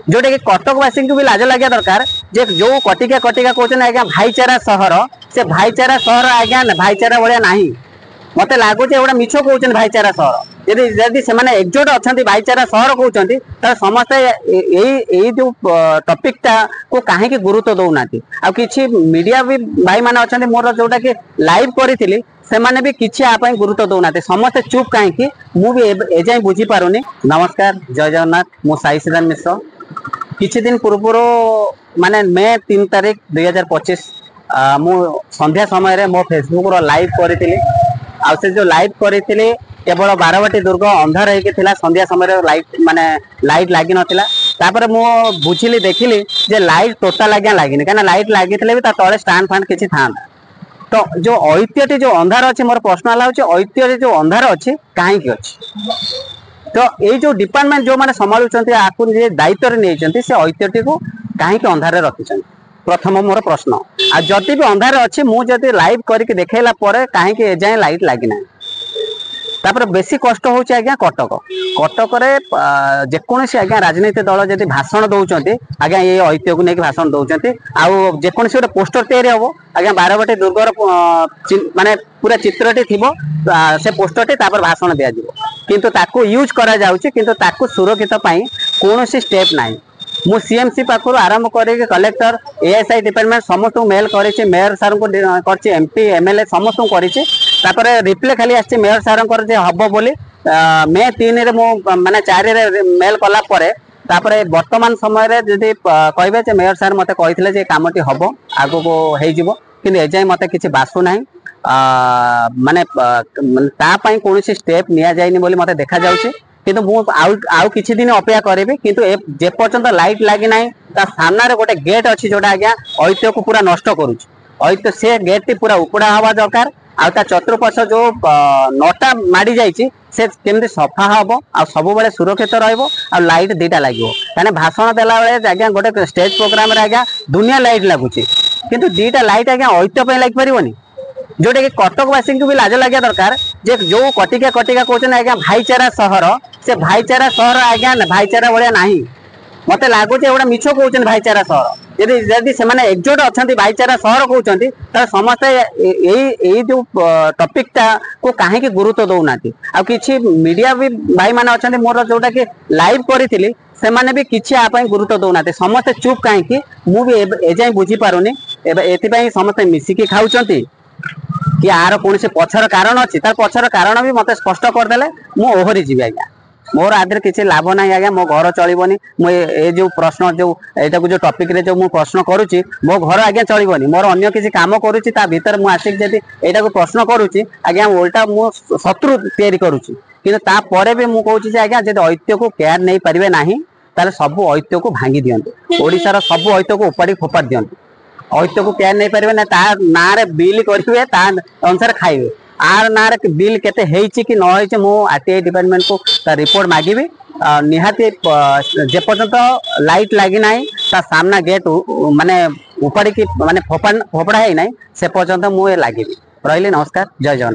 जोटा कि कटकवासी को भी लाज लगे दरकार जे जो कटिका कटिका कहते आज्ञा भाईचारा सहर से भाईचारा सहर आज्ञा भाईचारा भाया ना मत लगुच एगुटा मिछ कहते भाईचारा सहर जदि से एकजुट अच्छा भाईचारा सहर कहते समस्ते यही जो टॉपिकटा को कहीं गुरुत्व दौना कि मीडिया भी भाई मैंने अच्छा मोर जोटा कि लाइव करी से माने भी किसी आप गुरुत्व दौना समस्ते चुप कहीं मुझे बुझी पारुनी। नमस्कार जय जगन्नाथ मु साई श्रीराम मिश्र किछि दिन पूर्व माने मे 3 तारिख 2025 मु संध्या समय रे मो फेसबुक रो लाइव करी आ से जो लाइव करी केवल बारवाटी दुर्ग अंधार होता संध्या समय लाइट माने लाइट लगी नापर मु बुझिली देखिली जे लाइट टोटाल आज्ञा लगी कहीं लाइट लगी भी तले स्टांड फैंड किसी था तो जो ऐतिह्य जो अंधार अच्छे मोर प्रश्न है ऐतिह्य जो अंधार अच्छे कहीं अच्छी तो ये जो डिपार्टमेंट जो मैंने संभालुंट आपको दायित्व नहीं से ऐतिह्य को कहीं अंधार रखी प्रथम मोर प्रश्न आ जदि भी अंधार अच्छी मुझे लाइव करके देखला कहीं एजाए लाइट लगी तापर बेसी कष्ट हो कटक कटक जेकोसी आज्ञा राजनीतिक दल जब भाषण दौरान आज्ञा ये ऐतिह्य को लेकिन भाषण दौरान आजेकोसी गोटे पोस्टर तैयारी हम आज्ञा बारवाटी दुर्गर माने पूरा चित्रटी थी से पोस्टर टी भाषण दिज्व किंतु ताकू यूज करा जाउछि किंतु ताकू सुरक्षित पाई कौन स्टेप ना मु सीएमसी पाखर आरंभ कर कलेक्टर एएसआई डिपार्टमेंट समस्त मेल कर मेयर सार को एमपी एमएलए समस्त कर रिप्ले खाली आसी मेयर सार हम बोली मे 3 रे मु माने 4 रे मेल कला तापर वर्तमान समय जदि कहे मेयर सार मते कही कामटी हम आगो को कि एजाए मत कि बासु ना माने कौन स्टेप नि जाइनि बोली मते देखा जाउछि किंतु आउ किछि दिन अपेक्षा करेबी किंतु जे पर्यंत लाइट लगी ना सामने रे गोटे गेट अच्छी जोटा आज्ञा ऐतिह्य को पूरा नष्ट करुच्ची ऐतिह्य से गेट टी पूरा उपड़ा हवा दरकार आ चतुर्पाश जो नटा माड़ी जाइए से केमती सफा हम आ सब बेले सुरक्षित रहिबो आ लाइट दीटा लगे कहीं भाषण देला बेले आज्ञा गोटे स्टेज प्रोग्राम आज्ञा दुनिया लाइट लगुच किंतु दीटा लाइट आज्ञा ऐतिह्य लग पारिबनी जोटा कि कटकवासी को भी लाज लगे दरकार जे जो कटिका कटिका कहते आज्ञा भाईचारा सहर से भाईचारा सहर आज्ञा भाईचारा भाया ना मत लगुच एगुटा मिछ कहते भाईचारा सहर जदि से एकजुट अच्छा भाईचारा सहर कहते समस्ते यही जो टॉपिकटा को कहीं गुरुत्व दौना कि मीडिया भी भाई मैंने अच्छा मोर जोटा कि लाइव करी से माने भी किसी आप गुरुत्व दौना समस्ते चुप कहीं मुझे बुझी पारुनी एपाई समस्ते मिसिकी खाऊं कि आर कौन से पछर कारण अच्छी तार पछर कारण भी मत स्पष्ट करदे मु ओहरी जी आज्ञा मोर आदि किसी लाभ ना आज्ञा मो घर चलनी मुझे जो प्रश्न जो यहाँ को जो टॉपिक रे जो मु प्रश्न करुच्ची मो घर आज्ञा चलनी मोर अन्य किसी काम करुच्ची भीतर मुझे आसिक जब यहाँ को प्रश्न करुच्ची आज्ञा उल्टा मु शत्रु तैयारी करुच्ची किंतु तापर भी मुझे कहूँ आज्ञा जब ऐतिह्य को केयर नहीं पारे ना ताले सब ऐतिह्य को भांगी दिंतु ओडिशार सब ऐतिह्य को उपाड़ी फोपाड़ दिंतु ऐतिह्य को केयर नहीं पारे ना ना बिल करेंगे अनुसार खाइबे आर ना बिल केते कि न मु आरटीआई डिपार्टमेंट को रिपोर्ट मागिबी निहाती जे पर्यंत लाइट लगी ना सामना गेट माने उपाड़ी माने फोपड़ा है ना से पर्यंत मुझे लगे रही। नमस्कार जय जगन्नाथ।